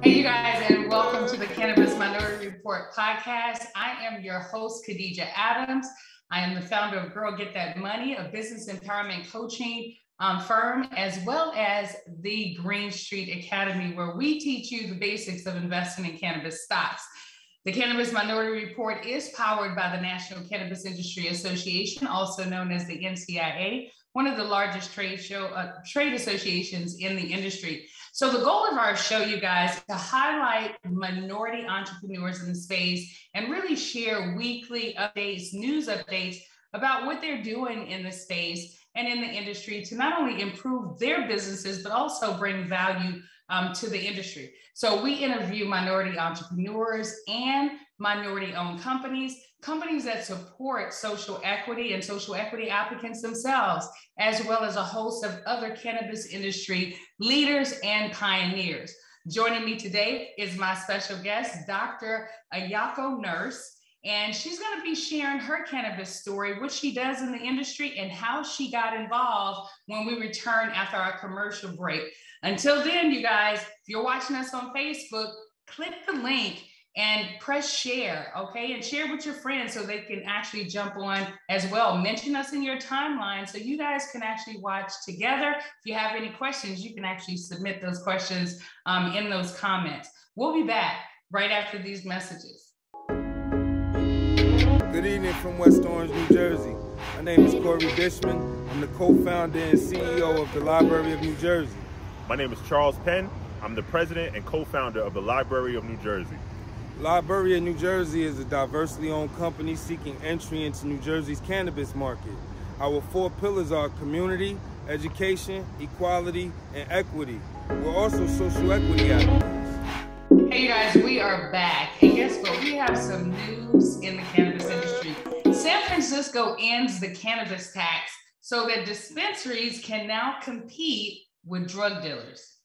Hey, you guys, and welcome to the Cannabis Minority Report podcast. I am your host, Khadijah Adams. I am the founder of Girl Get That Money, a business empowerment coaching firm, as well as the Green Street Academy, where we teach you the basics of investing in cannabis stocks. The Cannabis Minority Report is powered by the National Cannabis Industry Association, also known as the NCIA, one of the largest trade associations in the industry. So the goal of our show, you guys, is to highlight minority entrepreneurs in the space and really share weekly updates, news updates about what they're doing in the space and in the industry to not only improve their businesses, but also bring value to the industry. So we interview minority entrepreneurs and minority-owned companies that support social equity and social equity applicants themselves, as well as a host of other cannabis industry leaders and pioneers. Joining me today is my special guest, Dr. Ayoka Nurse, and she's going to be sharing her cannabis story, what she does in the industry, and how she got involved when we return after our commercial break. Until then, you guys, if you're watching us on Facebook, click the link and press share, okay? And share with your friends so they can actually jump on as well. Mention us in your timeline so you guys can actually watch together. If you have any questions, you can actually submit those questions in those comments. We'll be back right after these messages. Good evening from West Orange, New Jersey. My name is Corey Dishman. I'm the co-founder and CEO of the Library of New Jersey. My name is Charles Penn. I'm the president and co-founder of the Library of New Jersey. Library of New Jersey is a diversely owned company seeking entry into New Jersey's cannabis market. Our four pillars are community, education, equality, and equity. We're also social equity advocates. Hey, you guys, we are back. And guess what? We have some news in the cannabis industry. San Francisco ends the cannabis tax so that dispensaries can now compete with drug dealers.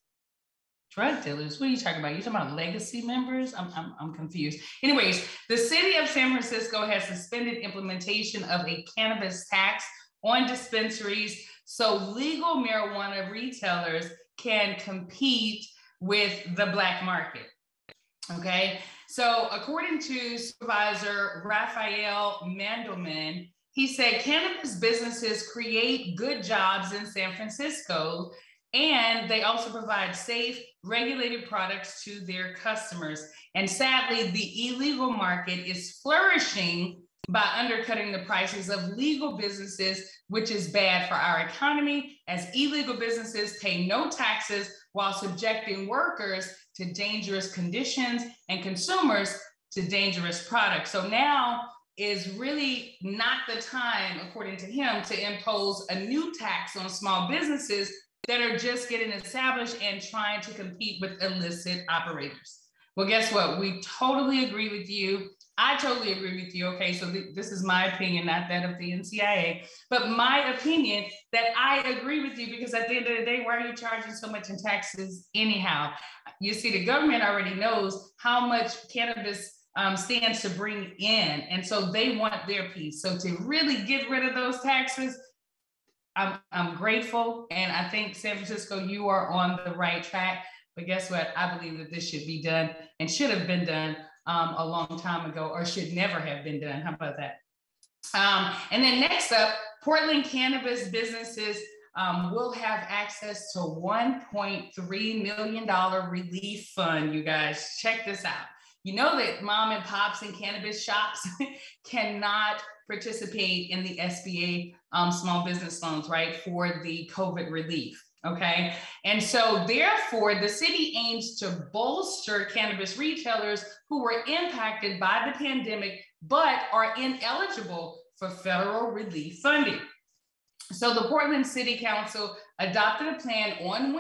Drug dealers? What are you talking about? You talking about legacy members? I'm confused. Anyways, the city of San Francisco has suspended implementation of a cannabis tax on dispensaries so legal marijuana retailers can compete with the black market. Okay, so according to Supervisor Raphael Mandelman, he said cannabis businesses create good jobs in San Francisco, and they also provide safe, regulated products to their customers. And sadly, the illegal market is flourishing by undercutting the prices of legal businesses, which is bad for our economy, as illegal businesses pay no taxes while subjecting workers to dangerous conditions and consumers to dangerous products. So now is really not the time, according to him, to impose a new tax on small businesses that are just getting established and trying to compete with illicit operators. Well, guess what? We totally agree with you. I totally agree with you. Okay, so this is my opinion, not that of the NCIA, but my opinion that I agree with you, because at the end of the day, why are you charging so much in taxes anyhow? You see, the government already knows how much cannabis stands to bring in, and so they want their piece. So to really get rid of those taxes, I'm grateful, and I think San Francisco, you are on the right track. But guess what? I believe that this should be done and should have been done a long time ago, or should never have been done. How about that? And then next up, Portland cannabis businesses will have access to $1.3 million relief fund. You guys, check this out. You know that mom and pops and cannabis shops cannot participate in the SBA small business loans, right, for the COVID relief. Okay. And so therefore, the city aims to bolster cannabis retailers who were impacted by the pandemic, but are ineligible for federal relief funding. So the Portland City Council adopted a plan on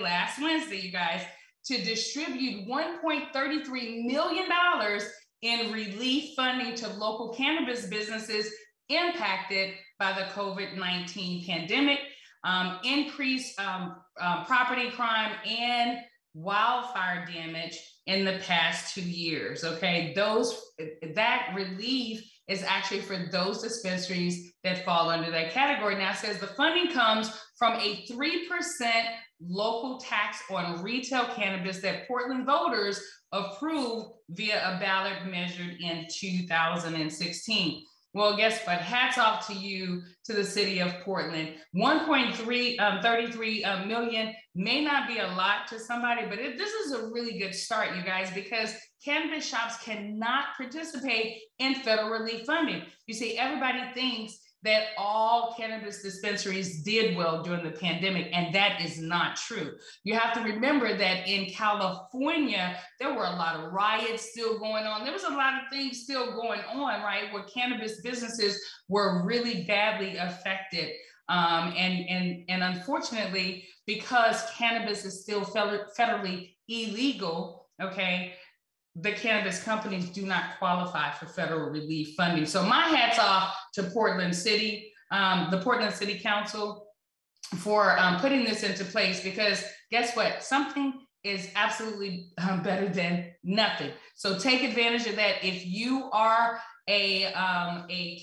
last Wednesday, you guys, to distribute $1.33 million in relief funding to local cannabis businesses impacted by the COVID-19 pandemic, increased property crime and wildfire damage in the past 2 years. Okay, that relief is actually for those dispensaries that fall under that category. Now it says the funding comes from a 3% local tax on retail cannabis that Portland voters approved via a ballot measured in 2016. Well, guess what? Hats off to you, to the city of Portland. 1.33 million may not be a lot to somebody, but this is a really good start, you guys, because cannabis shops cannot participate in federal relief funding. You see, everybody thinks that all cannabis dispensaries did well during the pandemic, and that is not true. You have to remember that in California, there were a lot of riots still going on. There was a lot of things still going on, right, where cannabis businesses were really badly affected. And unfortunately, because cannabis is still federally illegal, okay, the cannabis companies do not qualify for federal relief funding. So my hat's off to Portland City, the Portland City Council, for putting this into place, because guess what? Something is absolutely better than nothing. So take advantage of that. If you are a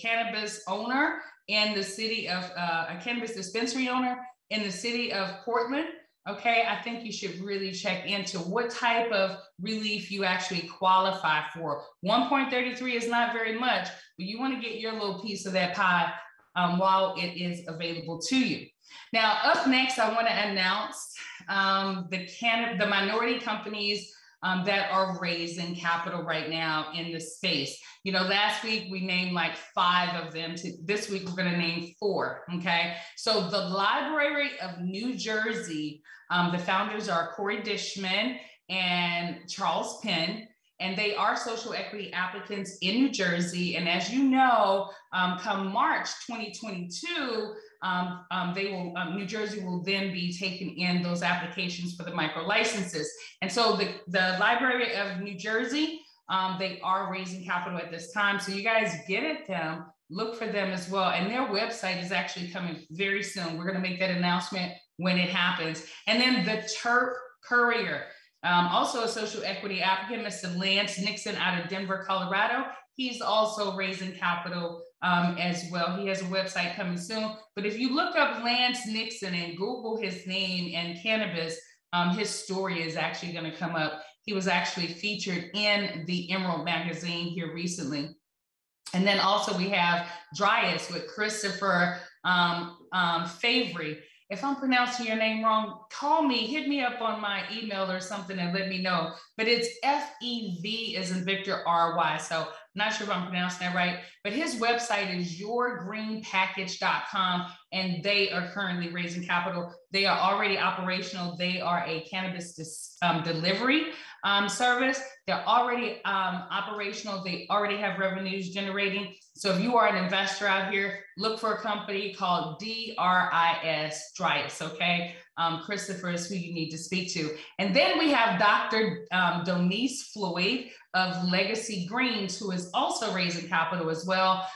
cannabis owner in the city of, a cannabis dispensary owner in the city of Portland, okay, I think you should really check into what type of relief you actually qualify for. 1.33 is not very much, but you want to get your little piece of that pie while it is available to you. Now, up next, I want to announce the minority companies that are raising capital right now in the space. You know, last week we named like 5 of them. This week we're going to name 4, okay? So the Library of New Jersey, the founders are Corey Dishman and Charles Penn, and they are social equity applicants in New Jersey. And as you know, come March 2022, New Jersey will then be taking in those applications for the micro licenses. And so the Library of New Jersey, they are raising capital at this time. So you guys get at them, look for them as well. And their website is actually coming very soon. We're going to make that announcement when it happens. And then the Turp Courier, also a social equity applicant, Mr. Lance Nixon out of Denver, Colorado. He's also raising capital as well. He has a website coming soon. But if you look up Lance Nixon and Google his name and cannabis, his story is actually going to come up. He was actually featured in the Emerald magazine here recently. And then also we have Dryas with Christopher Favry. If I'm pronouncing your name wrong, call me, hit me up on my email or something and let me know. But it's F-E-V as in Victor R-Y. So I'm not sure if I'm pronouncing that right, but his website is yourgreenpackage.com, and they are currently raising capital. They are already operational. They are a cannabis delivery service. They're already operational. They already have revenues generating. So if you are an investor out here, look for a company called DRIS, Dryas, okay? Christopher is who you need to speak to. And then we have Dr. Donise Floyd of Legacy Greens, who is also raising capital as well.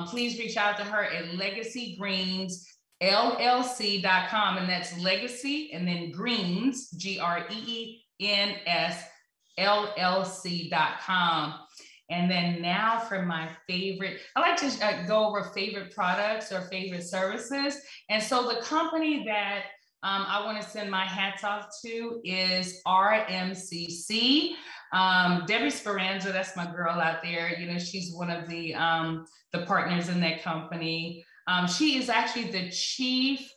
Please reach out to her at LegacyGreensLLC.com, and that's Legacy and then Greens, Greens, LLC.com. And then now for my favorite, I like to go over favorite products or favorite services. And so the company that I want to send my hats off to is RMCC. Debbie Speranza, that's my girl out there. You know, she's one of the partners in that company. She is actually the chief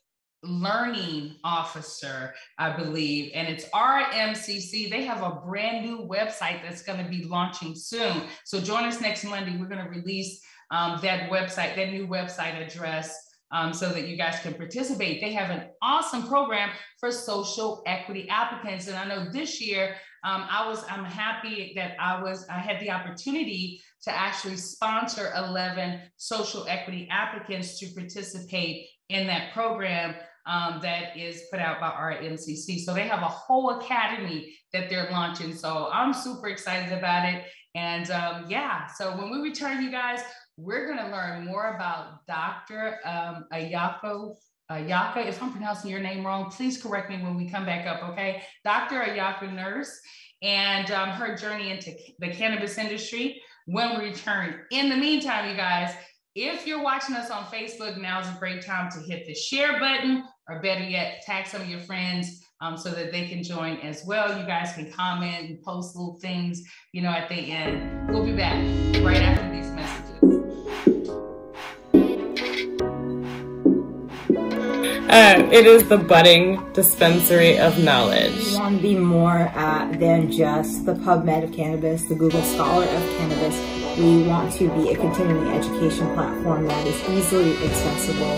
learning officer, I believe, and it's RMCC. They have a brand new website that's going to be launching soon. So join us next Monday. We're going to release that website, that new website address, so that you guys can participate. They have an awesome program for social equity applicants. And I know this year, I'm happy that I had the opportunity to actually sponsor 11 social equity applicants to participate in that program that is put out by RMCC. So they have a whole academy that they're launching. So I'm super excited about it. And yeah, so when we return, you guys, we're going to learn more about Dr. Ayoka, if I'm pronouncing your name wrong, please correct me when we come back up, okay? Dr. Ayoka Nurse and her journey into the cannabis industry. when we return. In the meantime, you guys, if you're watching us on Facebook, now's a great time to hit the share button, or better yet, tag some of your friends so that they can join as well. You guys can comment and post little things, at the end. We'll be back right after these messages. It is the budding dispensary of knowledge. We want to be more than just the PubMed of cannabis, the Google Scholar of cannabis. We want to be a continuing education platform that is easily accessible.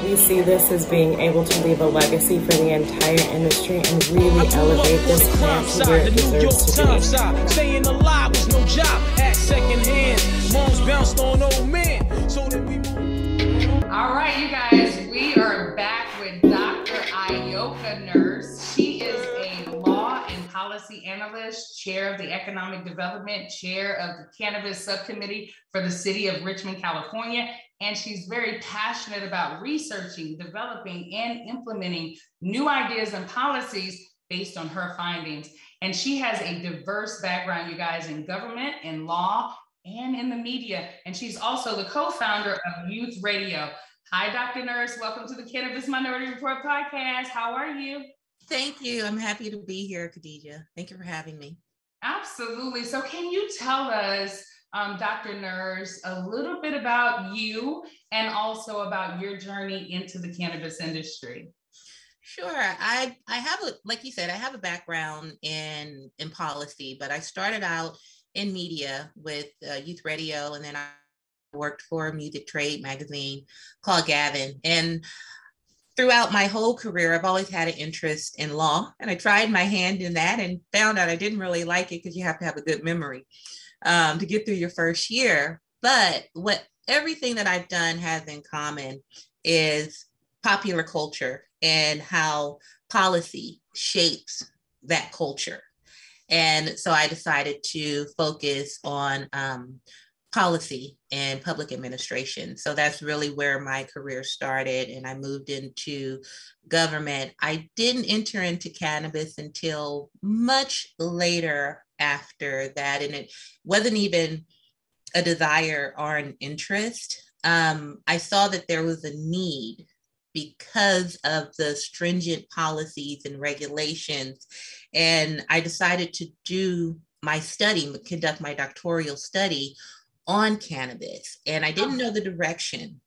We see this as being able to leave a legacy for the entire industry and really elevate this plant to where it deserves to be. Staying alive was no job at second hand. Moms bounced on old men so that we move. All right, you guys, we are back with Dr. Ayoka Nurse. She is a law and policy analyst, chair of the economic development, chair of the Cannabis Sub-Committee for the City of Richmond, California. And she's very passionate about researching, developing, and implementing new ideas and policies based on her findings. And she has a diverse background, you guys, in government, in law, and in the media. And she's also the co-founder of Youth Radio. Hi, Dr. Nurse. Welcome to the Cannabis Minority Report podcast. How are you? Thank you. I'm happy to be here, Khadijah. Thank you for having me. Absolutely. So can you tell us, Dr. Nurse, a little bit about you and also about your journey into the cannabis industry? Sure. I have like you said, I have a background in policy, but I started out in media with Youth Radio, and then I worked for a music trade magazine called Gavin. And throughout my whole career, I've always had an interest in law, and I tried my hand in that and found out I didn't really like it because you have to have a good memory to get through your first year. But what everything that I've done has in common is popular culture and how policy shapes that culture. And so I decided to focus on policy and public administration. So that's really where my career started. And I moved into government. I didn't enter into cannabis until much later after that. And it wasn't even a desire or an interest. I saw that there was a need because of the stringent policies and regulations. And I decided to do my study, conduct my doctoral study on cannabis. And I didn't know the direction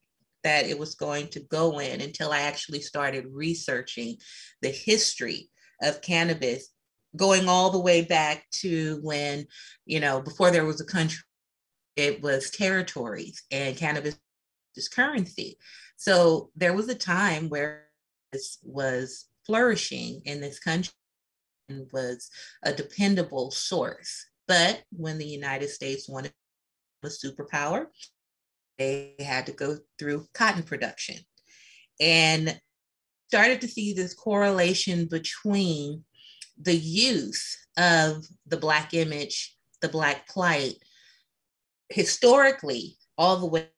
that it was going to go in until I actually started researching the history of cannabis, going all the way back to when, before there was a country, it was territories, and cannabis is currency. So there was a time where this was flourishing in this country and was a dependable source. But when the United States wanted a superpower, they had to go through cotton production, and started to see this correlation between the use of the Black image, the Black plight, historically, all the way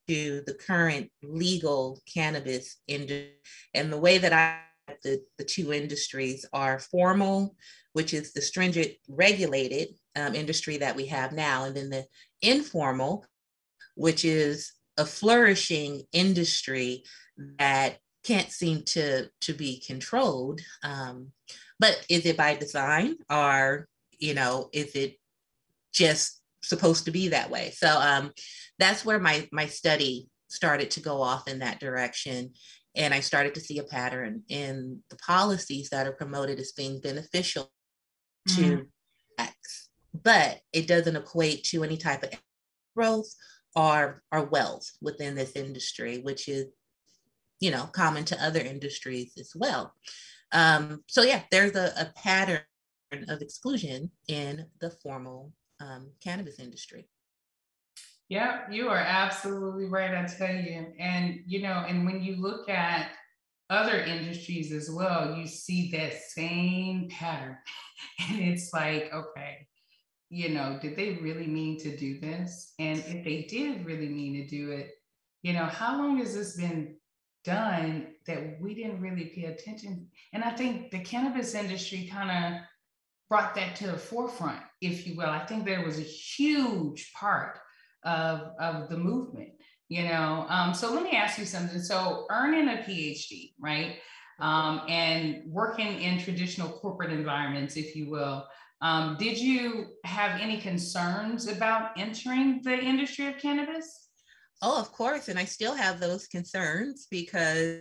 to the current legal cannabis industry. And the way that the two industries are formal, which is the stringent regulated industry that we have now, and then the informal, which is a flourishing industry that can't seem to be controlled. But is it by design, or, is it just supposed to be that way? So that's where my study started to go off in that direction. And I started to see a pattern in the policies that are promoted as being beneficial to X, but it doesn't equate to any type of growth or wealth within this industry, which is, common to other industries as well. So yeah, there's a pattern of exclusion in the formal cannabis industry. Yeah, you are absolutely right. I tell you. And, and when you look at other industries as well, you see that same pattern. And it's like, okay, did they really mean to do this? And if they did really mean to do it, how long has this been done that we didn't really pay attention? And I think the cannabis industry kind of brought that to the forefront, if you will. I think there was a huge part of the movement, you know. So let me ask you something. So earning a PhD, right? And working in traditional corporate environments, if you will, did you have any concerns about entering the industry of cannabis? Oh, of course. And I still have those concerns because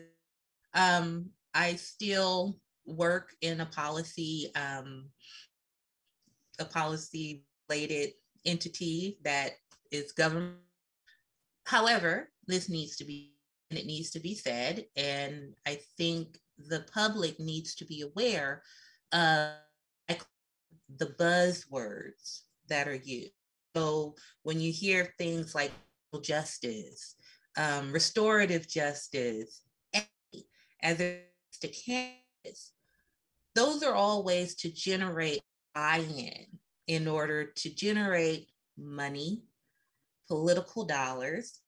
I still work in a policy related entity that is government. However, this needs to be, and it needs to be said, and I think the public needs to be aware of the buzzwords that are used. So when you hear things like justice, restorative justice, as it relates to cannabis, those are all ways to generate buy-in in order to generate money, political dollars,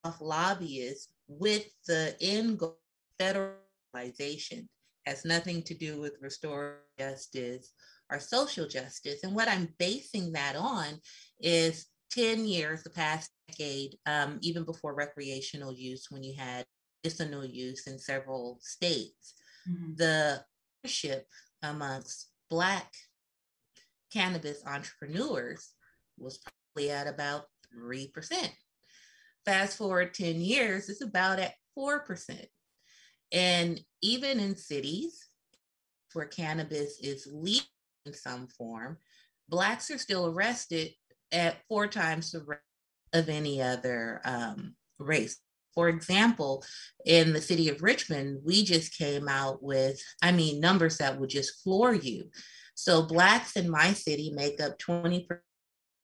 off lobbyists with the end goal of federalization. Has nothing to do with restorative justice or social justice. And what I'm basing that on is 10 years, the past decade, even before recreational use, when you had medicinal use in several states, the ownership amongst Black cannabis entrepreneurs was probably at about 3%. Fast forward 10 years, it's about at 4%. And even in cities where cannabis is legal in some form, Blacks are still arrested at 4 times the rate of any other race. For example, in the city of Richmond, we just came out with, numbers that would just floor you. So Blacks in my city make up 20% of the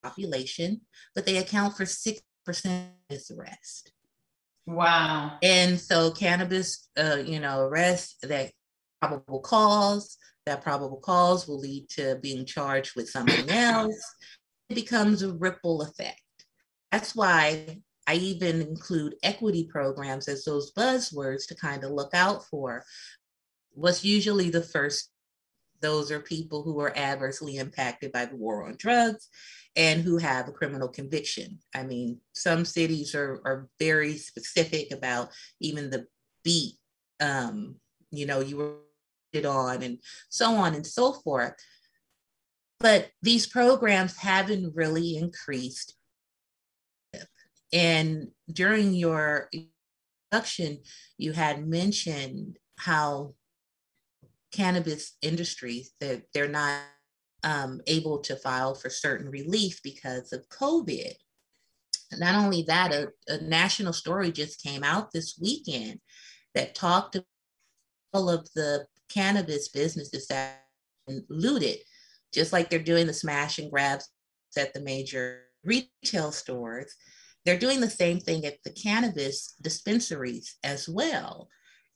population, but they account for 6% of this arrest. Wow. And so cannabis, arrests, that probable cause will lead to being charged with something else. It becomes a ripple effect. That's why I even include equity programs as those buzzwords to kind of look out for. What's usually the first, those are people who are adversely impacted by the war on drugs and who have a criminal conviction. I mean, some cities are very specific about even the beat, you were it on and so on and so forth. But these programs haven't really increased. And during your introduction, you had mentioned how cannabis industries, that they're not able to file for certain relief because of COVID. Not only that, a national story just came out this weekend that talked about all of the cannabis businesses that have been looted, just like they're doing the smash and grabs at the major retail stores. They're doing the same thing at the cannabis dispensaries as well.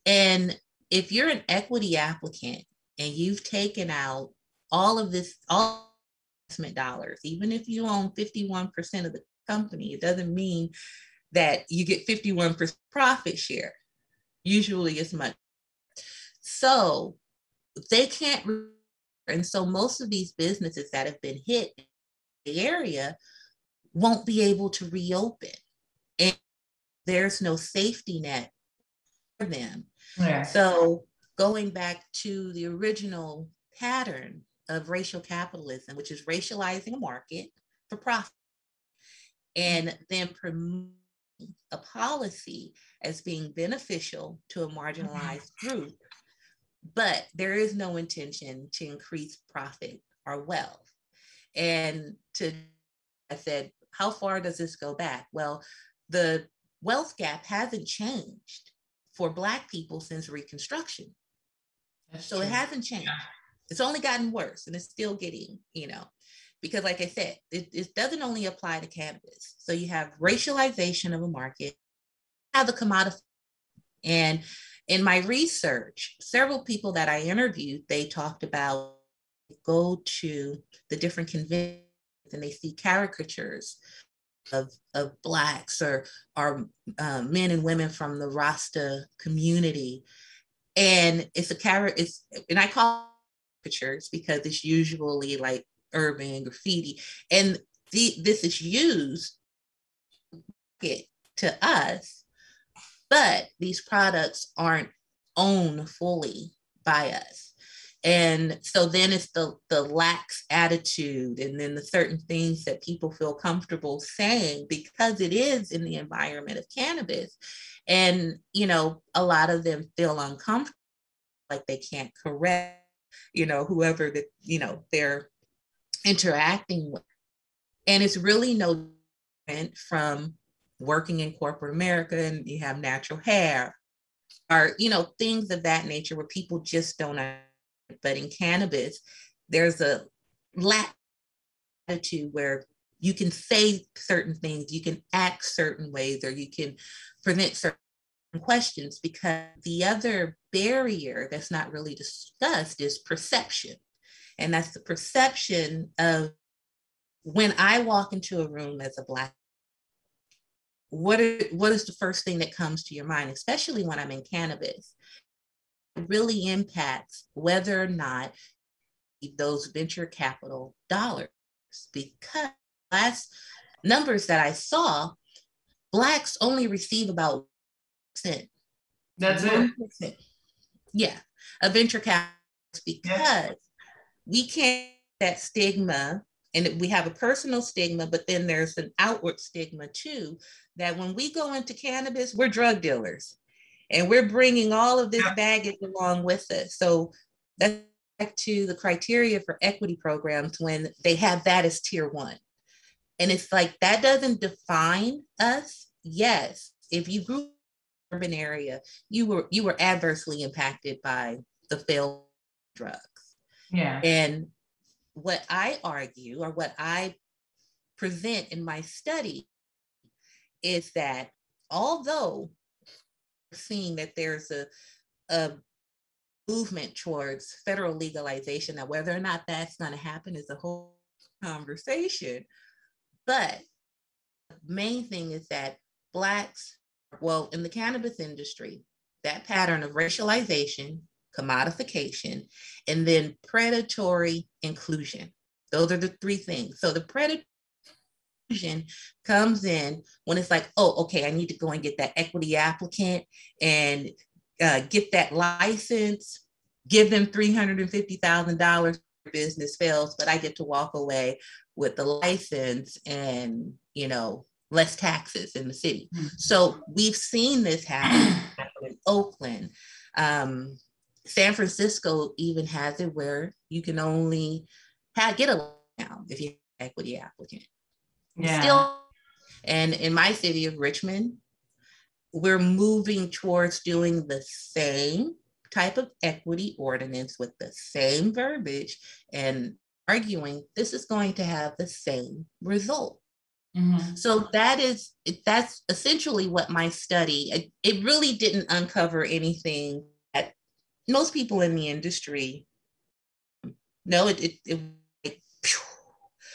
And if you're an equity applicant and you've taken out all investment dollars, even if you own 51% of the company, it doesn't mean that you get 51% profit share. Usually it's much. So they can't, and so most of these businesses that have been hit in the area won't be able to reopen. And there's no safety net for them. Yeah. So going back to the original pattern of racial capitalism, which is racializing a market for profit, and then promoting a policy as being beneficial to a marginalized group, but there is no intention to increase profit or wealth. And I said, how far does this go back? Well, the wealth gap hasn't changed for Black people since Reconstruction. That's so true. It hasn't changed. Yeah. It's only gotten worse, and it's still getting, because like I said, it doesn't only apply to cannabis. So you have racialization of a market, have the commodity. And in my research, several people that I interviewed, they talked about go to the different conventions and they see caricatures of Blacks or men and women from the Rasta community. And it's and I call pictures because it's usually like urban graffiti. And this is used to us, but these products aren't owned fully by us. And so then it's the lax attitude and then the certain things that people feel comfortable saying because it is in the environment of cannabis. And, you know, a lot of them feel uncomfortable, like they can't correct, you know, whoever that, you know, they're interacting with. And it's really no different from working in corporate America and you have natural hair or, you know, things of that nature where people just don't understand. But in cannabis, there's a lack of attitude where you can say certain things, you can act certain ways, or you can present certain questions, because the other barrier that's not really discussed is perception. And that's the perception of when I walk into a room as a Black, what is the first thing that comes to your mind, especially when I'm in cannabis? It really impacts whether or not those venture capital dollars, because last numbers that I saw, Blacks only receive about 1%. That's 1%. it. Yeah, a venture capital, because we can't that stigma, and we have a personal stigma, but then there's an outward stigma too, that when we go into cannabis, we're drug dealers. And we're bringing all of this baggage along with us. So that's back to the criteria for equity programs when they have that as tier 1. And it's like, that doesn't define us. Yes, if you grew up in an urban area, you were adversely impacted by the failed drugs. Yeah. And what I argue, or what I present in my study, is that although seeing that there's a movement towards federal legalization, now whether or not that's going to happen is a whole conversation, but the main thing is that Blacks, well, in the cannabis industry, that pattern of racialization, commodification, and then predatory inclusion, those are the 3 things. So the predatory comes in when it's like, oh, okay, I need to go and get that equity applicant and get that license, give them $350,000, business fails, but I get to walk away with the license and, you know, less taxes in the city. So we've seen this happen in Oakland. San Francisco even has it where you can only get a loan if you're an equity applicant. Yeah. Still, and in my city of Richmond, we're moving towards doing the same type of equity ordinance with the same verbiage and arguing this is going to have the same result. Mm-hmm. So that's essentially what my study, it really didn't uncover anything that most people in the industry know.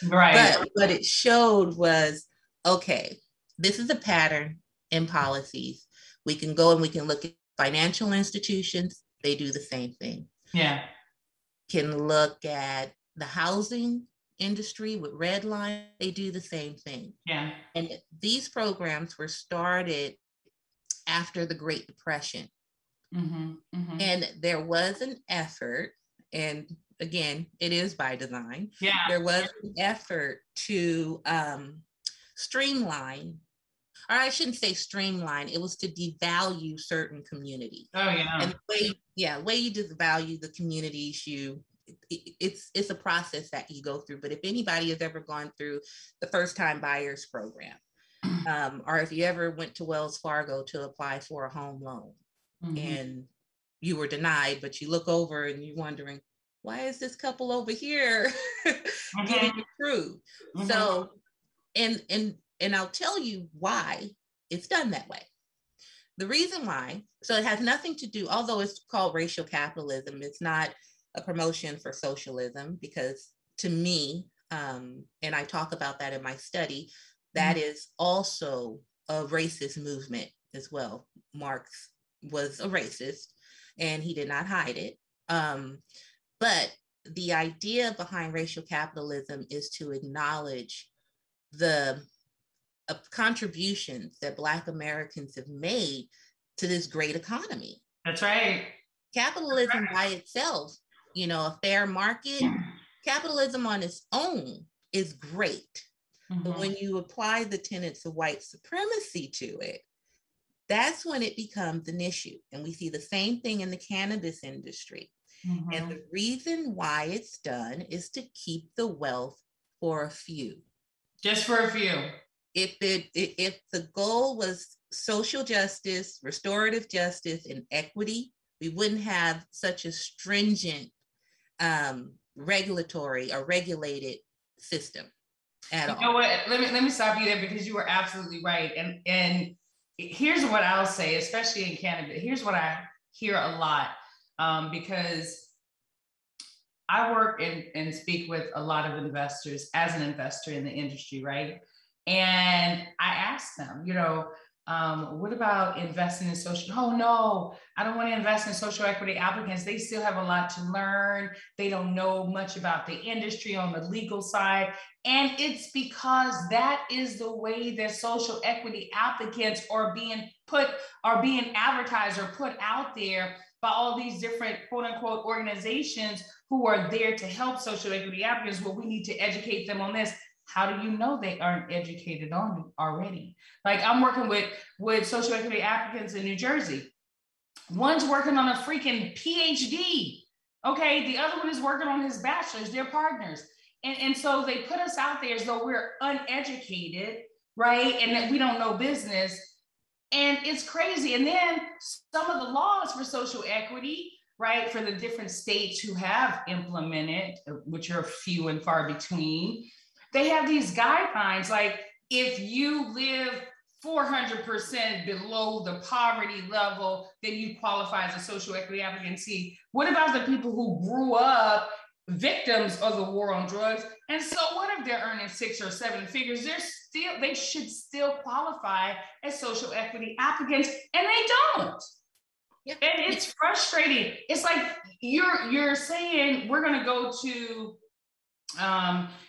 Right. But what it showed was, okay, this is a pattern in policies. We can go and we can look at financial institutions. They do the same thing. Yeah. Can look at the housing industry with Redline. They do the same thing. Yeah. And these programs were started after the Great Depression. Mm-hmm. Mm-hmm. And there was an effort, and again, it is by design. Yeah. There was an effort to streamline, or I shouldn't say streamline, it was to devalue certain communities. Oh, yeah. And the way you devalue the communities, it's a process that you go through. But if anybody has ever gone through the first time buyers program, or if you ever went to Wells Fargo to apply for a home loan, mm-hmm. and you were denied, but you look over and you're wondering, why is this couple over here mm-hmm. getting approved? Mm-hmm. So, and I'll tell you why it's done that way. The reason why, so it has nothing to do, although it's called racial capitalism, it's not a promotion for socialism, because to me, and I talk about that in my study, that mm-hmm. is also a racist movement as well. Marx was a racist and he did not hide it. But the idea behind racial capitalism is to acknowledge the contributions that Black Americans have made to this great economy. That's right. Capitalism by itself, you know, a fair market, capitalism on its own is great. But when you apply the tenets of white supremacy to it, that's when it becomes an issue. And we see the same thing in the cannabis industry. And the reason why it's done is to keep the wealth for a few. Just for a few. If the goal was social justice, restorative justice, and equity, we wouldn't have such a stringent regulatory or regulated system at all. You know what? Let me stop you there, because you were absolutely right. And here's what I'll say, especially in Canada. Here's what I hear a lot, because I work and speak with a lot of investors as an investor in the industry, right? And I ask them, you know, what about investing in social? Oh no, I don't want to invest in social equity applicants. They still have a lot to learn. They don't know much about the industry on the legal side. And it's because that is the way that social equity applicants are being advertised or put out there by all these different quote unquote organizations who are there to help social equity applicants. Well, we need to educate them on this. How do you know they aren't educated on it already? Like, I'm working with social equity applicants in New Jersey. One's working on a freaking PhD. Okay, the other one is working on his bachelor's. They're partners. And so they put us out there as though we're uneducated, right? And that we don't know business. And it's crazy. And then some of the laws for social equity, right, for the different states who have implemented, which are few and far between, they have these guidelines, like if you live 400% below the poverty level, then you qualify as a social equity applicant. See, what about the people who grew up victims of the war on drugs? And so what if they're earning 6 or 7 figures? They should still qualify as social equity applicants, and they don't. Yeah. And it's frustrating. It's like you're saying we're going to go to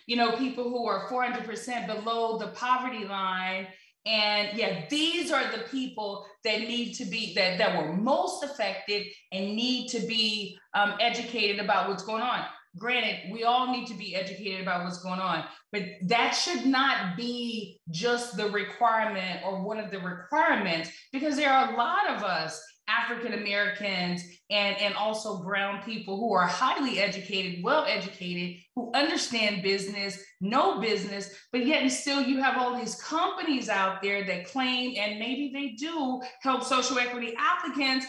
you know, people who are 400% below the poverty line. And yeah, these are the people that need to be, that were most affected and need to be educated about what's going on. Granted, we all need to be educated about what's going on, but that should not be just the requirement or one of the requirements, because there are a lot of us African Americans and also brown people who are highly educated, well-educated, who understand business, know business, but yet and still you have all these companies out there that claim, and maybe they do help social equity applicants,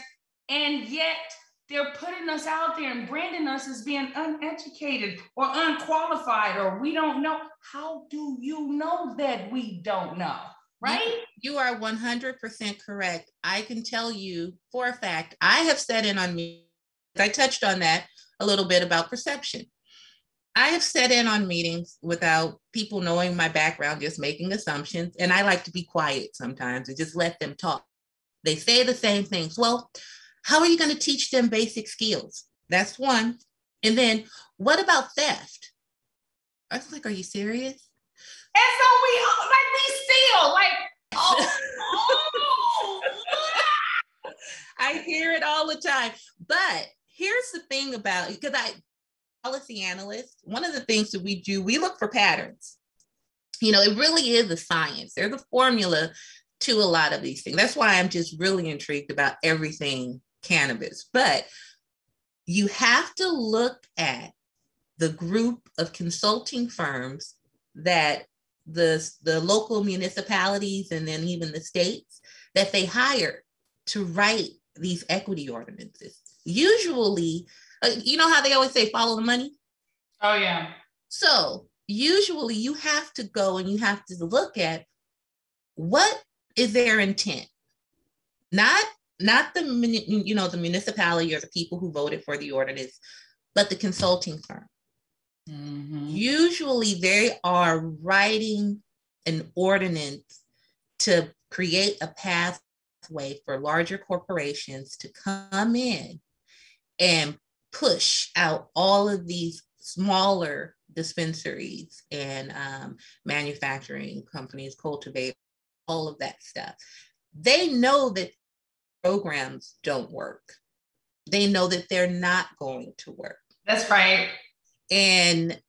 and yet they're putting us out there and branding us as being uneducated or unqualified, or we don't know. How do you know that we don't know? Right? You are 100% correct. I can tell you for a fact, I have sat in on meetings. I touched on that a little bit about perception. I have sat in on meetings without people knowing my background, just making assumptions. And I like to be quiet sometimes and just let them talk. They say the same things. Well, how are you going to teach them basic skills? That's one. And then what about theft? I was like, are you serious? And so we steal, I hear it all the time. But here's the thing about, because policy analyst, one of the things that we do, we look for patterns. You know, it really is a science. There's a formula to a lot of these things. That's why I'm just really intrigued about everything cannabis. But you have to look at the group of consulting firms that the local municipalities and then even the states that they hire to write these equity ordinances. Usually, you know how they always say, follow the money? Oh, yeah. So usually you have to go and you have to look at what is their intent? Not the municipality or the people who voted for the ordinance, but the consulting firm. Mm-hmm. Usually they are writing an ordinance to create a pathway for larger corporations to come in and push out all of these smaller dispensaries and manufacturing companies, cultivate all of that stuff. They know that programs don't work. They know that they're not going to work. That's right. And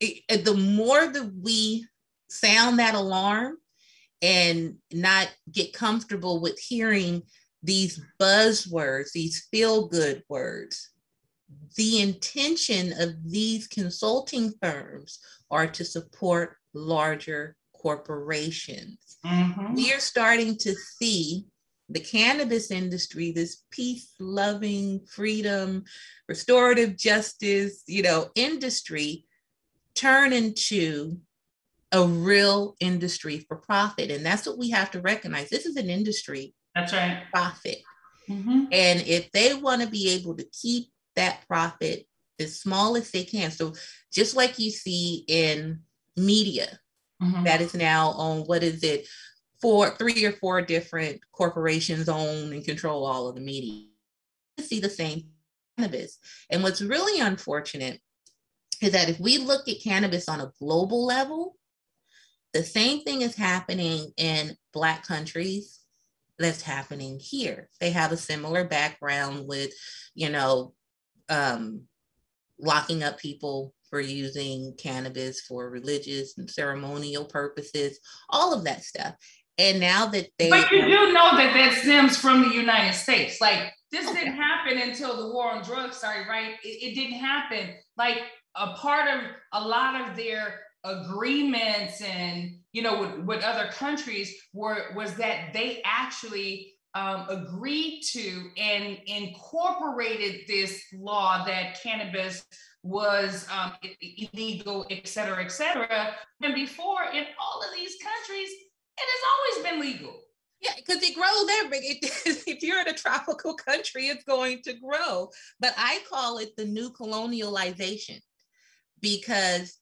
the more that we sound that alarm and not get comfortable with hearing these buzzwords, these feel-good words, the intention of these consulting firms are to support larger corporations. Mm-hmm. We are starting to see the cannabis industry, this peace-loving, freedom, restorative justice, industry, turn into a real industry for profit. And that's what we have to recognize. This is an industry. That's right. Profit. Mm-hmm. And if they want to be able to keep that profit as small as they can, so just like you see in media, mm-hmm. that is now on, 3 or 4 different corporations own and control all of the media. You see the same cannabis. And what's really unfortunate is that if we look at cannabis on a global level, the same thing is happening in Black countries that's happening here. They have a similar background with, locking up people for using cannabis for religious and ceremonial purposes, all of that stuff. And now that But you do know that stems from the United States. Like, this didn't happen until the war on drugs started, right? It didn't happen. Like, a part of a lot of their agreements and, with other countries was that they actually agreed to and incorporated this law that cannabis was illegal, et cetera, et cetera. And before, in all of these countries, it has always been legal. Yeah, because it grows everywhere. If you're in a tropical country, it's going to grow. But I call it the new colonialization, because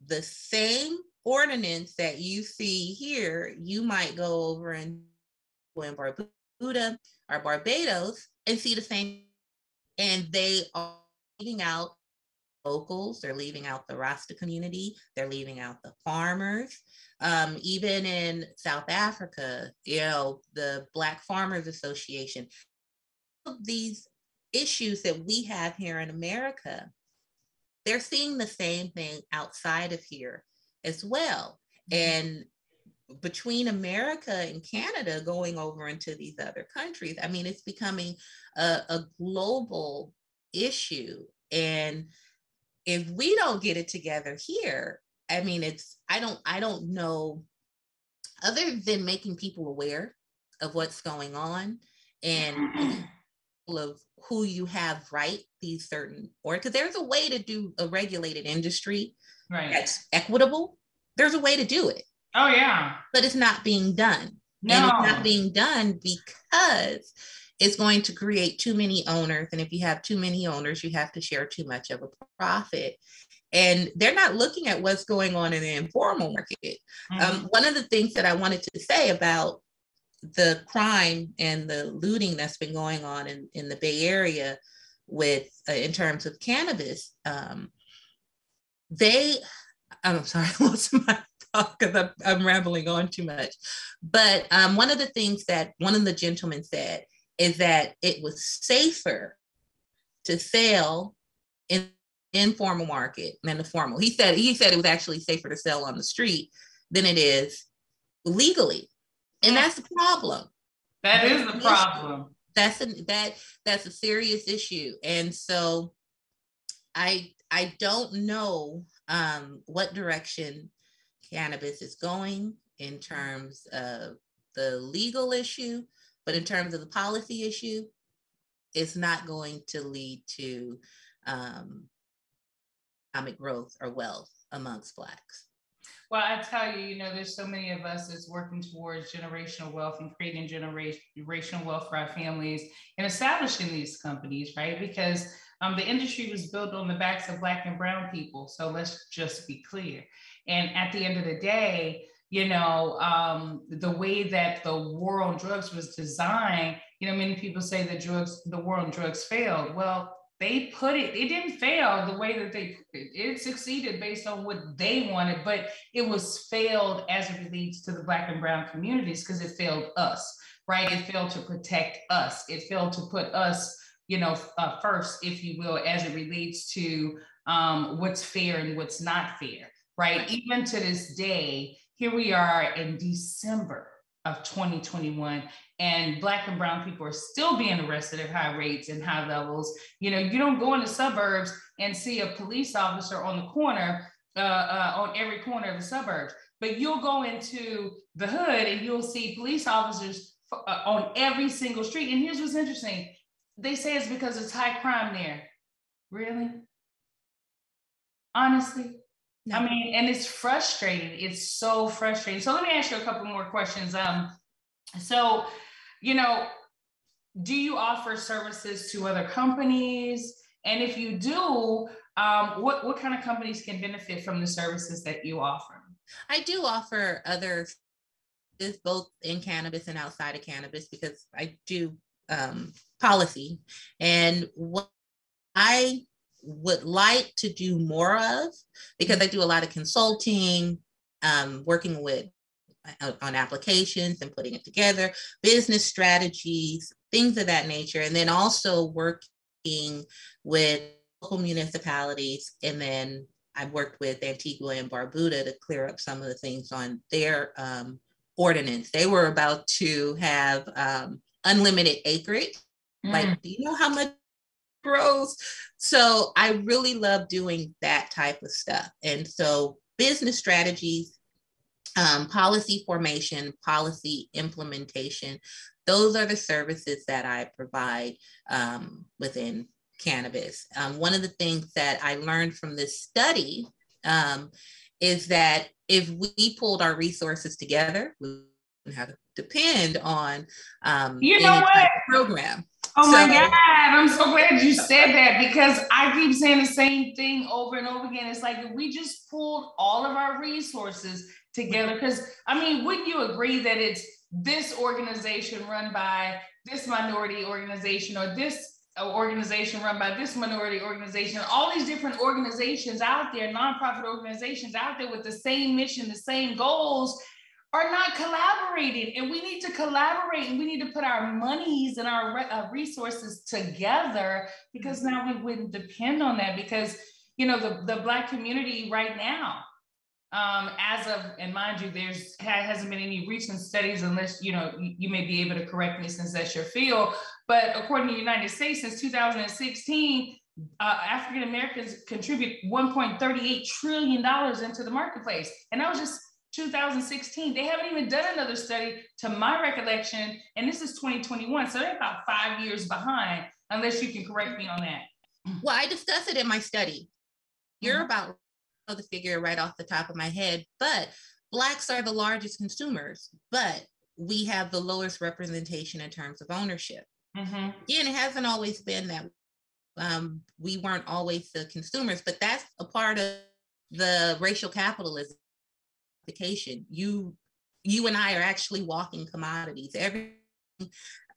the same ordinance that you see here, you might go over in Barbuda or Barbados and see the same. And they are leaving out locals, they're leaving out the Rasta community, they're leaving out the farmers. Even in South Africa, the Black Farmers Association, these issues that we have here in America, they're seeing the same thing outside of here as well. And between America and Canada going over into these other countries, I mean, it's becoming a global issue. And if we don't get it together here, I mean, I don't know, other than making people aware of what's going on and of who you have these certain, because there's a way to do a regulated industry that's equitable. There's a way to do it. Oh, yeah. But it's not being done. No. And it's not being done because it's going to create too many owners. And if you have too many owners, you have to share too much of a profit. And they're not looking at what's going on in the informal market. Mm-hmm. One of the things that I wanted to say about the crime and the looting that's been going on in the Bay Area with in terms of cannabis, I'm sorry, I lost my thought because I'm rambling on too much. But one of the things that one of the gentlemen said is that it was safer to sell in informal market than the formal. He said it was actually safer to sell on the street than it is legally. And that's the problem. That is the problem. That's a serious issue. And so I don't know what direction cannabis is going in terms of the legal issue, but in terms of the policy issue, it's not going to lead to economic growth or wealth amongst Blacks. Well, I tell you, there's so many of us that's working towards generational wealth and creating generational wealth for our families and establishing these companies, right? Because the industry was built on the backs of Black and brown people. So let's just be clear. And at the end of the day, the way that the war on drugs was designed, many people say the war on drugs failed. Well, they put it, it didn't fail the way that they put it. It succeeded based on what they wanted, but it was failed as it relates to the Black and brown communities because it failed us, right? It failed to protect us. It failed to put us, first, if you will, as it relates to what's fair and what's not fair, right? Even to this day, here we are in December of 2021, and Black and brown people are still being arrested at high rates and high levels. You don't go in the suburbs and see a police officer on the corner, on every corner of the suburbs, but you'll go into the hood and you'll see police officers on every single street. And here's what's interesting. They say it's because it's high crime there. Really? Honestly? No. I mean, and it's frustrating. It's so frustrating. So let me ask you a couple more questions. Do you offer services to other companies? And if you do, what kind of companies can benefit from the services that you offer? I do offer other services, both in cannabis and outside of cannabis, because I do policy. And what I would like to do more of, because I do a lot of consulting, working with on applications and putting it together, business strategies, things of that nature, and then also working with local municipalities. And then I've worked with Antigua and Barbuda to clear up some of the things on their ordinance. They were about to have unlimited acreage. Like, do you know how much grows? So I really love doing that type of stuff. And so business strategies, policy formation, policy implementation, those are the services that I provide within cannabis. One of the things that I learned from this study is that if we pulled our resources together, we wouldn't have to depend on any type of program. Oh my God, I'm so glad you said that, because I keep saying the same thing over and over again. It's like if we just pulled all of our resources together, because I mean, wouldn't you agree that it's this organization run by this minority organization, or this organization run by this minority organization, all these different organizations out there, nonprofit organizations out there with the same mission, the same goals, are not collaborating. And we need to collaborate, and we need to put our monies and our resources together, because now we wouldn't depend on that. Because the Black community right now, as of, and mind you, hasn't been any recent studies, unless you may be able to correct me since that's your field, but according to the United States, since 2016, African Americans contribute $1.38 trillion into the marketplace, and that was just 2016. They haven't even done another study, to my recollection, and this is 2021, so they're about 5 years behind, unless you can correct me on that. Well, I discussed it in my study. You're about the figure right off the top of my head, but Blacks are the largest consumers, but we have the lowest representation in terms of ownership. Again, it hasn't always been that we weren't always the consumers, but that's a part of the racial capitalism. You and I are actually walking commodities. Everything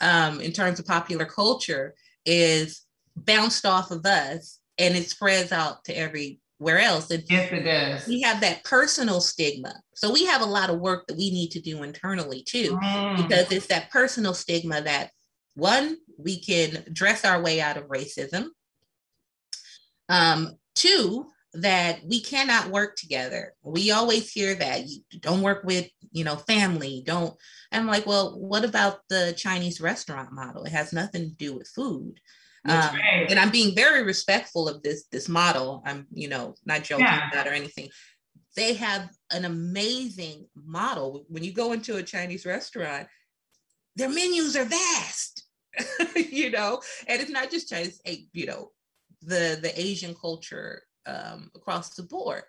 in terms of popular culture is bounced off of us, and it spreads out to everywhere else. And yes, it does. We have that personal stigma. So we have a lot of work that we need to do internally too, because it's that personal stigma that, one, we can dress our way out of racism. Two, that we cannot work together. We always hear that you don't work with, family, don't. And I'm like, well, what about the Chinese restaurant model? It has nothing to do with food. Right. And I'm being very respectful of this model. I'm, not joking about or anything. They have an amazing model. When you go into a Chinese restaurant, their menus are vast, and it's not just Chinese, the Asian culture across the board.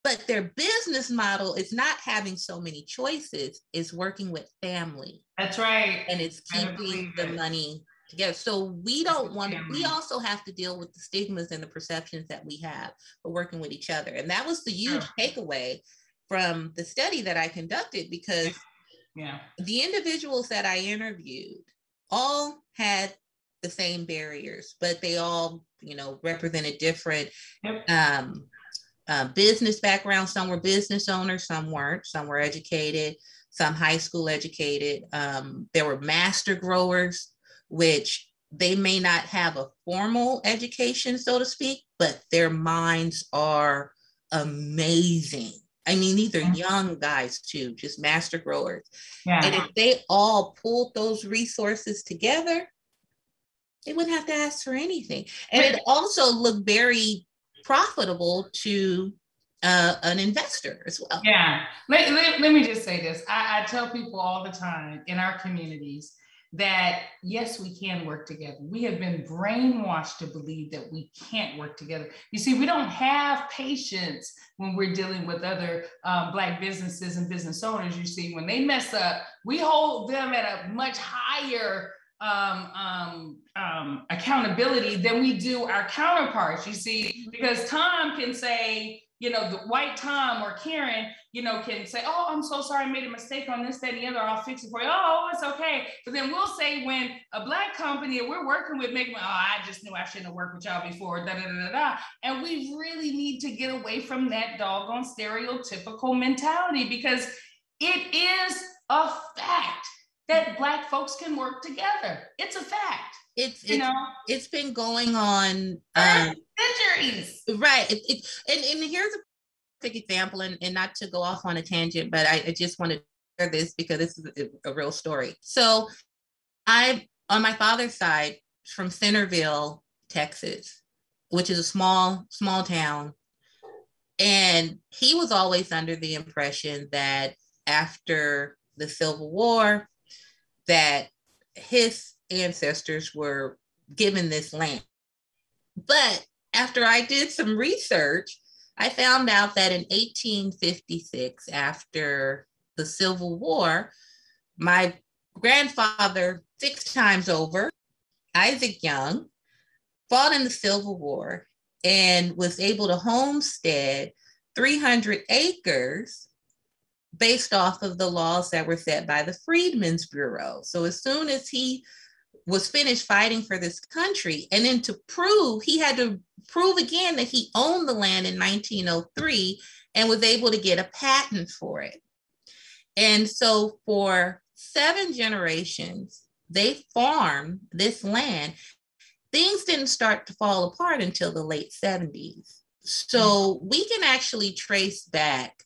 But their business model is not having so many choices, it's working with family. That's right. And it's keeping the money together. So we don't want to, we also have to deal with the stigmas and the perceptions that we have for working with each other. And that was the huge takeaway from the study that I conducted, because the individuals that I interviewed all had the same barriers, but they all, represented different business backgrounds. Some were business owners, some weren't. Some were educated, some high school educated. There were master growers, which they may not have a formal education, so to speak, but their minds are amazing. I mean, these are young guys too, just master growers. Yeah. And if they all pulled those resources together, they wouldn't have to ask for anything. And it also looked very profitable to an investor as well. Yeah. Let me just say this. I tell people all the time in our communities that, yes, we can work together. We have been brainwashed to believe that we can't work together. You see, we don't have patience when we're dealing with other Black businesses and business owners. You see, when they mess up, we hold them at a much higher accountability than we do our counterparts, you see, because Tom can say, the white Tom or Karen, can say, oh, I'm so sorry, I made a mistake on this, that, and the other, I'll fix it for you. Oh, it's okay. But then we'll say when a Black company that we're working with make, I just knew I shouldn't have worked with y'all before, da, da, da, da, da. And we really need to get away from that doggone stereotypical mentality, because it is a fact that Black folks can work together. It's a fact. It's been going on centuries. Right. And here's a perfect example, and not to go off on a tangent, but I just want to share this because this is a real story. So I, on my father's side, from Centerville, Texas, which is a small town. And he was always under the impression that after the Civil War, that his ancestors were given this land. But after I did some research, I found out that in 1856, after the Civil War, my grandfather 6 times over, Isaac Young, fought in the Civil War and was able to homestead 300 acres based off of the laws that were set by the Freedmen's Bureau. So as soon as he was finished fighting for this country, and then he had to prove again that he owned the land in 1903 and was able to get a patent for it. And so for 7 generations, they farmed this land. Things didn't start to fall apart until the late 70s. So we can actually trace back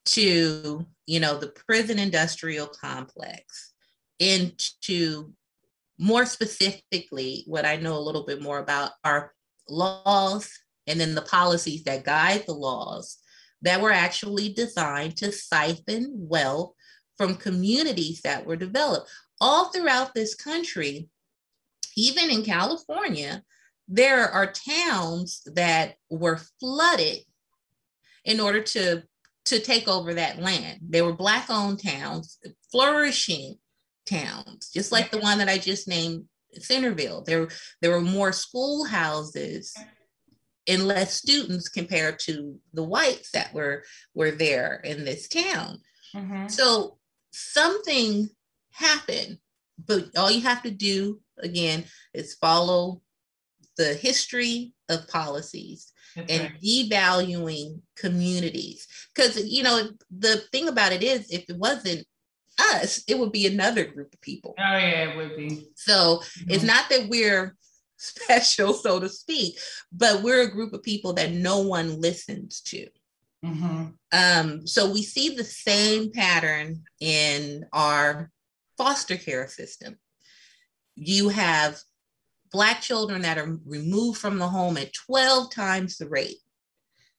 to, the prison industrial complex, into more specifically what I know a little bit more about are laws, and then the policies that guide the laws that were actually designed to siphon wealth from communities that were developed. All throughout this country, even in California, there are towns that were flooded in order to take over that land. They were Black-owned towns, flourishing towns, just like the one that I just named, Centerville. There were more schoolhouses and less students compared to the whites that were there in this town. Mm-hmm. So something happened, but all you have to do, again, is follow the history of policies. That's and right. Devaluing communities. Because, the thing about it is, if it wasn't us, it would be another group of people. Oh, yeah, it would be. So It's not that we're special, so to speak, but we're a group of people that no one listens to. Mm-hmm. So we see the same pattern in our foster care system. You have Black children that are removed from the home at 12 times the rate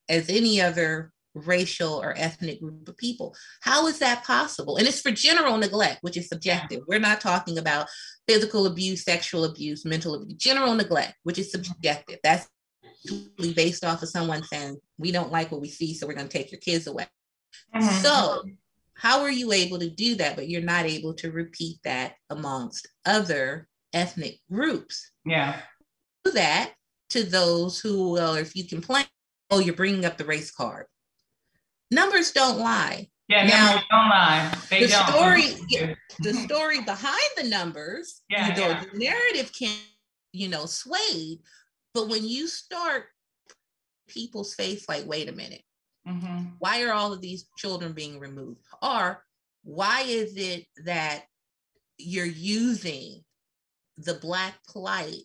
as any other racial or ethnic group of people. How is that possible? And it's for general neglect, which is subjective. We're not talking about physical abuse, sexual abuse, mental abuse. General neglect, which is subjective. That's based off of someone saying, we don't like what we see, so we're going to take your kids away. Mm-hmm. So how are you able to do that, but you're not able to repeat that amongst other ethnic groups? Yeah. Do that to those who, well, if you complain, oh, you're bringing up the race card. Numbers don't lie. Yeah, numbers don't lie. They don't. The story behind the numbers, the narrative can swayed. But when you start people's face, like, wait a minute, why are all of these children being removed? Or why is it that you're using the Black plight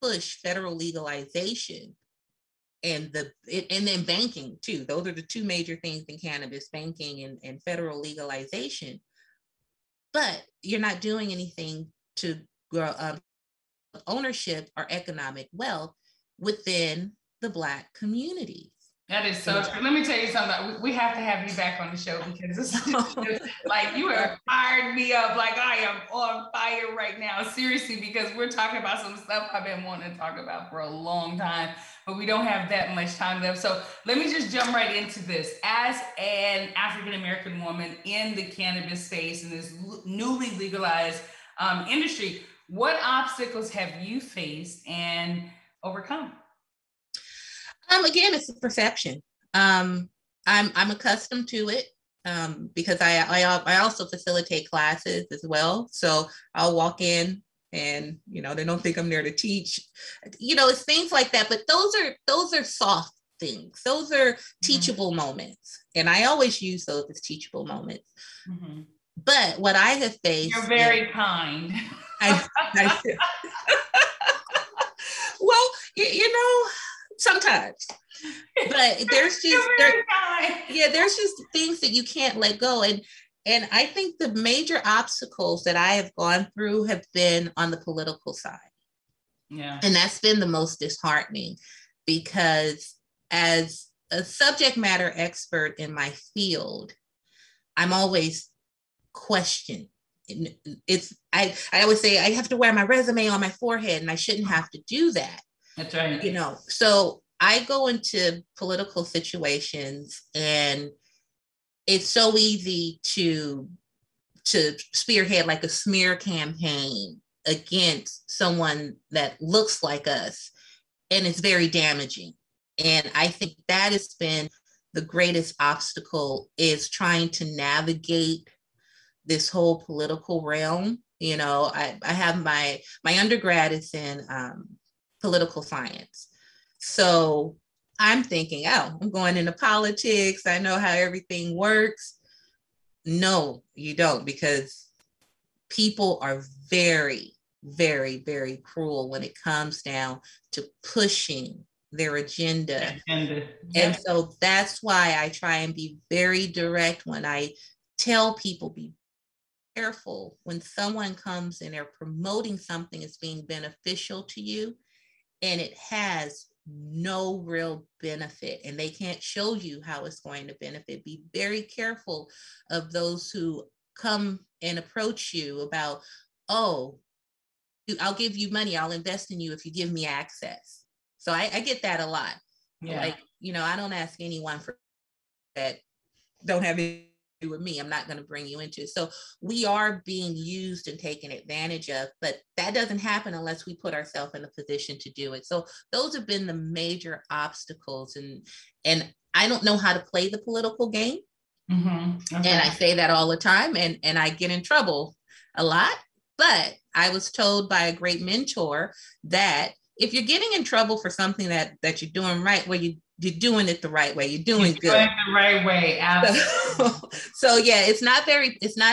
push federal legalization and then banking too? Those are the two major things in cannabis, banking and federal legalization. But you're not doing anything to grow ownership or economic wealth within the Black communities. That is so true. Let me tell you something. We have to have you back on the show because this is like, you have fired me up. Like, I am on fire right now. Seriously, because we're talking about some stuff I've been wanting to talk about for a long time, but we don't have that much time left. So let me just jump right into this. As an African-American woman in the cannabis space, in this newly legalized industry, what obstacles have you faced and overcome? Again, it's a perception. I'm accustomed to it because I also facilitate classes as well. So I'll walk in and, they don't think I'm there to teach. It's things like that. But those are soft things. Those are teachable moments. And I always use those as teachable moments. But what I have faced— You're very kind. Well, sometimes, but there's just things that you can't let go. And I think the major obstacles that I have gone through have been on the political side. Yeah. And that's been the most disheartening, because as a subject matter expert in my field, I'm always questioned. I always say I have to wear my resume on my forehead, and I shouldn't have to do that. That's right. So I go into political situations, and it's so easy to spearhead like a smear campaign against someone that looks like us. And it's very damaging. And I think that has been the greatest obstacle, is trying to navigate this whole political realm. I have my undergrad is in political science. So I'm thinking, I'm going into politics. I know how everything works. No, you don't, because people are very, very, very cruel when it comes down to pushing their agenda. And so that's why I try and be very direct when I tell people, be careful when someone comes and they're promoting something as being beneficial to you, and it has no real benefit, and they can't show you how it's going to benefit. Be very careful of those who come and approach you about, I'll give you money, I'll invest in you if you give me access. So I get that a lot. Yeah. Like, I don't ask anyone for that don't have anything to do with me. I'm not going to bring you into it. So we are being used and taken advantage of, but that doesn't happen unless we put ourselves in a position to do it. So those have been the major obstacles. And I don't know how to play the political game. Okay. And I say that all the time, and I get in trouble a lot. But I was told by a great mentor that if you're getting in trouble for something that you're doing right, well, you're doing it the right way. You're doing good. Doing it the right way. Absolutely. So yeah, it's not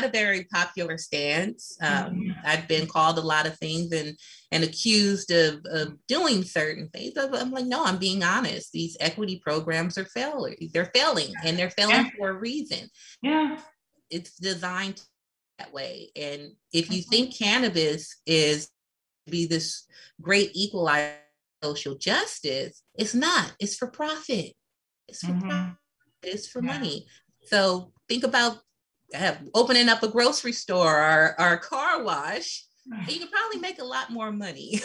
a very popular stance. I've been called a lot of things and accused of doing certain things. I'm like, no, I'm being honest. These equity programs are failing. They're failing, and they're failing for a reason. Yeah. It's designed that way. And if you think cannabis is be this great equalizer social justice, it's not. It's for profit. It's for profit. It's for money. So think about opening up a grocery store or a car wash. You could probably make a lot more money.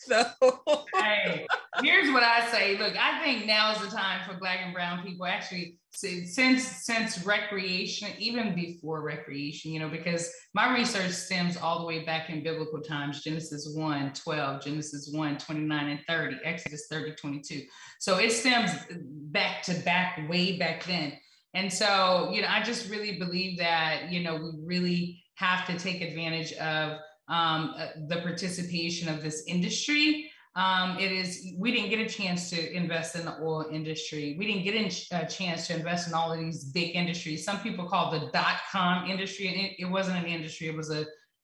Hey, here's what I say. Look, I think now is the time for Black and brown people, actually, since recreation, even before recreation, because my research stems all the way back in biblical times, Genesis 1:12, Genesis 1:29 and 30, Exodus 30:22. So it stems back to back, way back then. And so, I just really believe that, we really have to take advantage of the participation of this industry. We didn't get a chance to invest in the oil industry. We didn't get a chance to invest in all of these big industries. Some people call the .com industry, and it wasn't an industry.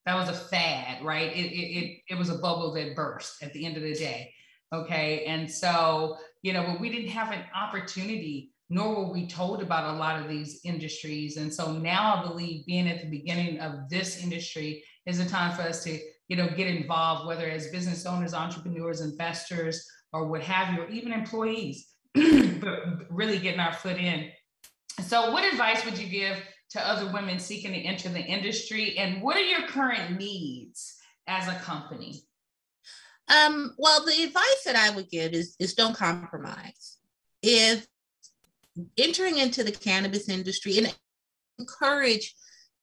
That was a fad, right? It was a bubble that burst at the end of the day. Okay. And so, but we didn't have an opportunity, nor were we told about a lot of these industries. And so now I believe being at the beginning of this industry is a time for us to, get involved, whether as business owners, entrepreneurs, investors, or what have you, or even employees, but really getting our foot in. So what advice would you give to other women seeking to enter the industry? And what are your current needs as a company? Well, the advice that I would give is don't compromise. If entering into the cannabis industry, and encourage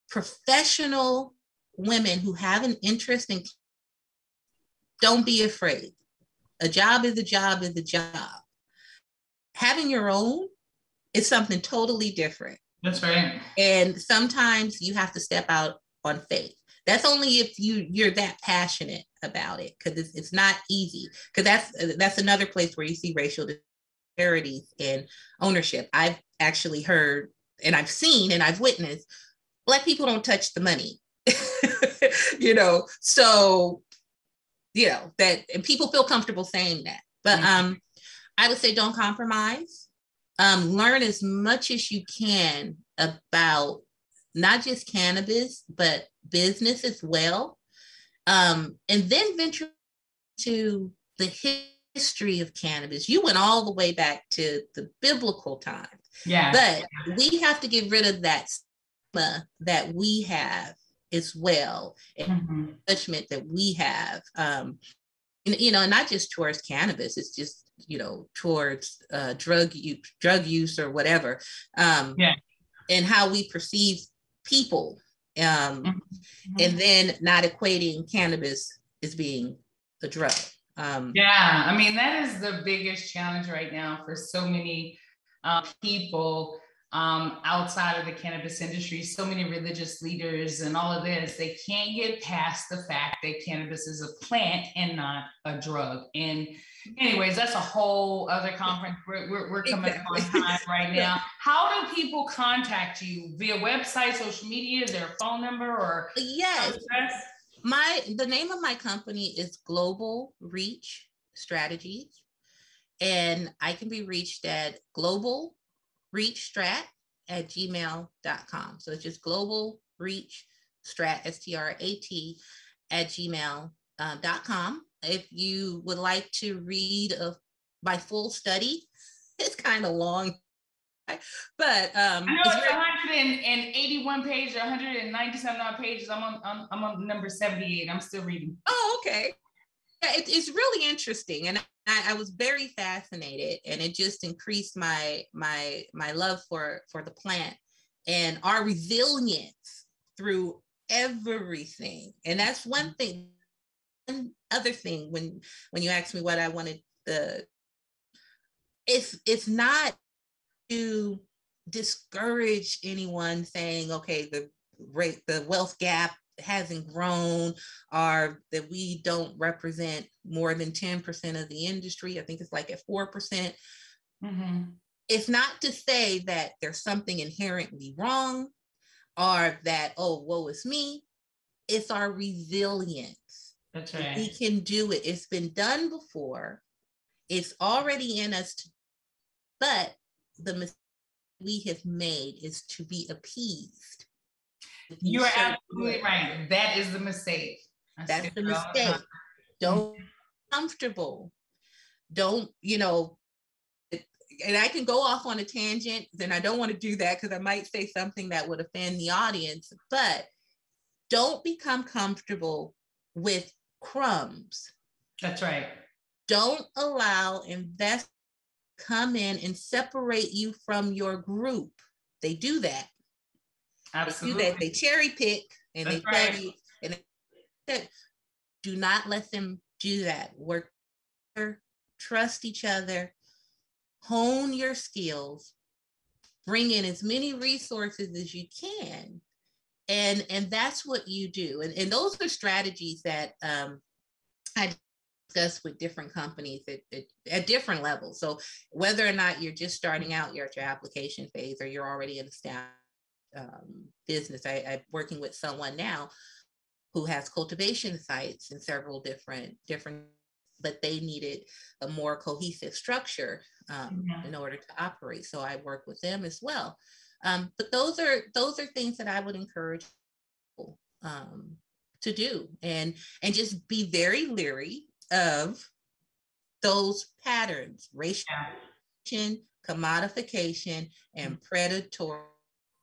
professional women who have an interest in, don't be afraid. A job is a job is a job. Having your own is something totally different. That's right. And sometimes you have to step out on faith. That's only if you're that passionate about it, because it's not easy. Because that's another place where you see racial disparities in ownership. I've actually heard, and I've seen, and I've witnessed, Black people don't touch the money. So, that, and people feel comfortable saying that. But I would say don't compromise. Learn as much as you can about not just cannabis, but business as well. And then venture to the history of cannabis. You went all the way back to the biblical times. Yeah. But we have to get rid of that stigma that we have as well, and judgment that we have, and not just towards cannabis, it's just, towards drug use or whatever, and how we perceive people, and then not equating cannabis as being a drug. That is the biggest challenge right now for so many people outside of the cannabis industry. So many religious leaders and all of this, they can't get past the fact that cannabis is a plant and not a drug. And anyways, that's a whole other conference. We're coming on time right now. How do people contact you? Via website, social media? Is there a phone number or? Yes. The name of my company is Global Reach Strategies, and I can be reached at globalreachstrat@gmail.com. So it's just globalreachstrat, STRAT, @gmail.com. If you would like to read my full study, it's kind of long, but I know it's 181 pages, 197 pages. I'm on number 78. I'm still reading. Oh, okay. It's really interesting, and I was very fascinated, and it just increased my love for the plant and our resilience through everything. And that's one thing. One other thing, when you asked me what I wanted, it's not to discourage anyone saying, okay, the wealth gap hasn't grown, or that we don't represent more than 10% of the industry. I think it's like at 4%. It's not to say that there's something inherently wrong, or that, oh, woe is me. It's our resilience. That's right. We can do it. It's been done before. It's already in us. But the mistake we have made is to be appeased. You are absolutely right. That is the mistake. That's the mistake. Don't be comfortable. Don't, and I can go off on a tangent, then I don't want to do that because I might say something that would offend the audience, but don't become comfortable with crumbs. That's right. Don't allow investors to come in and separate you from your group. They do that. Absolutely. They do that. They cherry pick and they tell you, and do not let them do that. Work together, trust each other, hone your skills, bring in as many resources as you can, And that's what you do. And those are strategies that I discuss with different companies at different levels. So whether or not you're just starting out, you're at your application phase, or you're already in established business. I'm working with someone now who has cultivation sites in several different, but they needed a more cohesive structure in order to operate. So I work with them as well. But those are things that I would encourage people to do, and just be very leery of those patterns: racialization, commodification, and predatory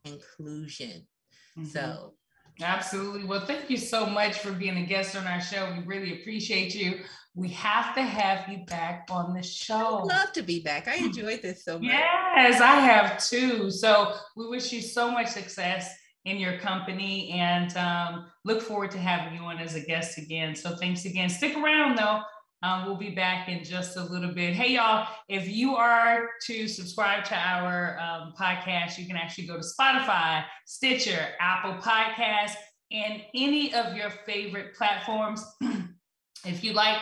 inclusion. So absolutely. Well, thank you so much for being a guest on our show. We really appreciate you. We have to have you back on the show. I'd love to be back. I enjoyed this so much. Yes, I have too. So we wish you so much success in your company, and look forward to having you on as a guest again. So thanks again. Stick around though. We'll be back in just a little bit. Hey, y'all, if you are to subscribe to our podcast, you can actually go to Spotify, Stitcher, Apple Podcasts, and any of your favorite platforms. If you like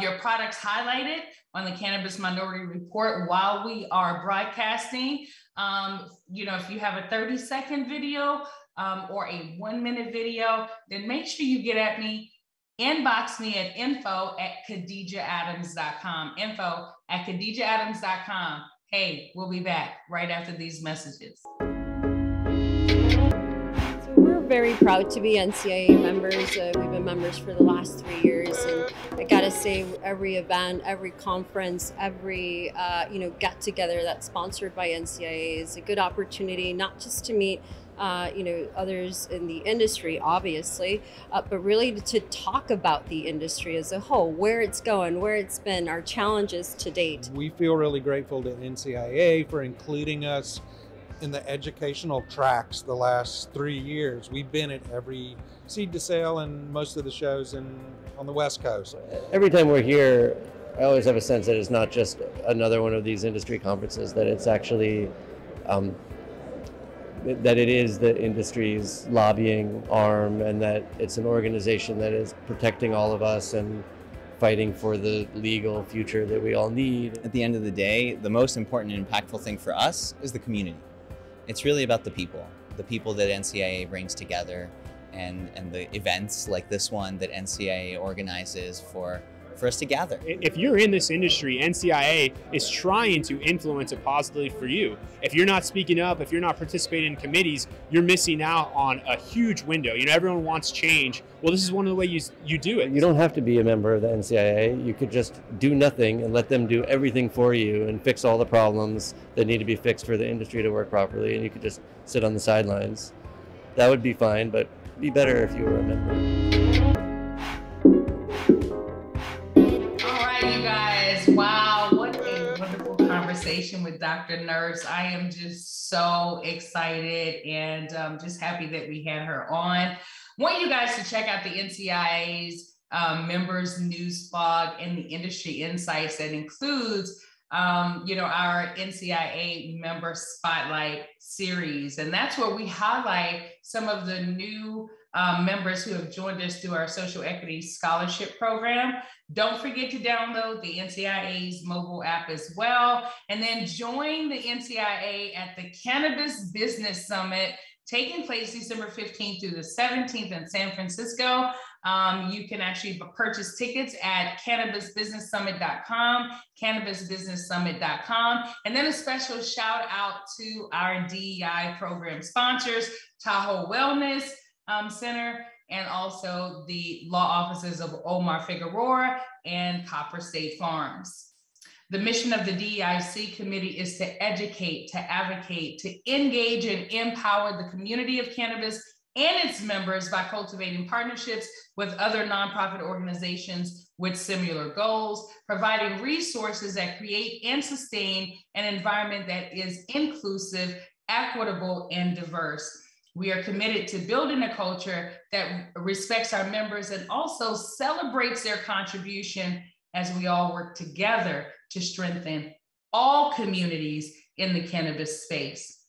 your products highlighted on the Cannabis Minority Report while we are broadcasting, if you have a 30-second video or a 1-minute video, then make sure you get at me. Inbox me at info@khadijahadams.com. info@khadijahadams.com. Hey, we'll be back right after these messages. So we're very proud to be NCIA members. We've been members for the last 3 years, and I gotta say, every event, every conference, every get together that's sponsored by NCIA is a good opportunity, not just to meet others in the industry, obviously, but really to talk about the industry as a whole, where it's going, where it's been, our challenges to date. We feel really grateful to NCIA for including us in the educational tracks the last 3 years. We've been at every seed to sale and most of the shows on the West Coast. Every time we're here, I always have a sense that it's not just another one of these industry conferences, that it's actually that it is the industry's lobbying arm, and that it's an organization that is protecting all of us and fighting for the legal future that we all need. At the end of the day, the most important and impactful thing for us is the community. It's really about the people that NCIA brings together, and the events like this one that NCIA organizes for us to gather. If you're in this industry, NCIA is trying to influence it positively for you. If you're not speaking up, if you're not participating in committees, you're missing out on a huge window. Everyone wants change. Well, this is one of the ways you do it. You don't have to be a member of the NCIA. You could just do nothing and let them do everything for you and fix all the problems that need to be fixed for the industry to work properly, and you could just sit on the sidelines. That would be fine, but it'd be better if you were a member. Wow, what a wonderful conversation with Dr. Nurse. I am just so excited and just happy that we had her on. I want you guys to check out the NCIA's members news blog and the industry insights that includes our NCIA member spotlight series. And that's where we highlight some of the new members who have joined us through our social equity scholarship program. Don't forget to download the NCIA's mobile app as well. And then join the NCIA at the Cannabis Business Summit, taking place December 15th through the 17th in San Francisco. You can actually purchase tickets at cannabisbusinesssummit.com, cannabisbusinesssummit.com. And then a special shout out to our DEI program sponsors, Tahoe Wellness Center, and also the law offices of Omar Figueroa and Copper State Farms. The mission of the DEIC committee is to educate, to advocate, to engage and empower the community of cannabis and its members by cultivating partnerships with other nonprofit organizations with similar goals, providing resources that create and sustain an environment that is inclusive, equitable, and diverse. We are committed to building a culture that respects our members and also celebrates their contribution as we all work together to strengthen all communities in the cannabis space.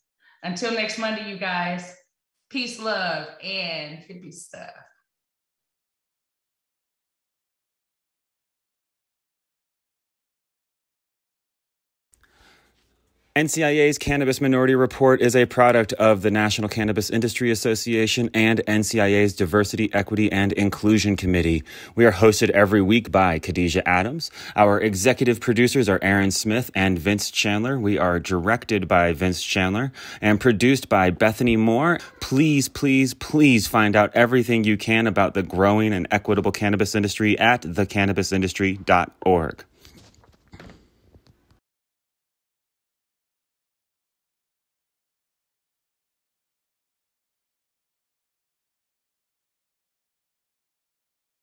Until next Monday, you guys, Peace, love, and hippie stuff. NCIA's Cannabis Minority Report is a product of the National Cannabis Industry Association and NCIA's Diversity, Equity, and Inclusion Committee. We are hosted every week by Khadijah Adams. Our executive producers are Aaron Smith and Vince Chandler. We are directed by Vince Chandler and produced by Bethany Moore. Please, please, please find out everything you can about the growing and equitable cannabis industry at thecannabisindustry.org.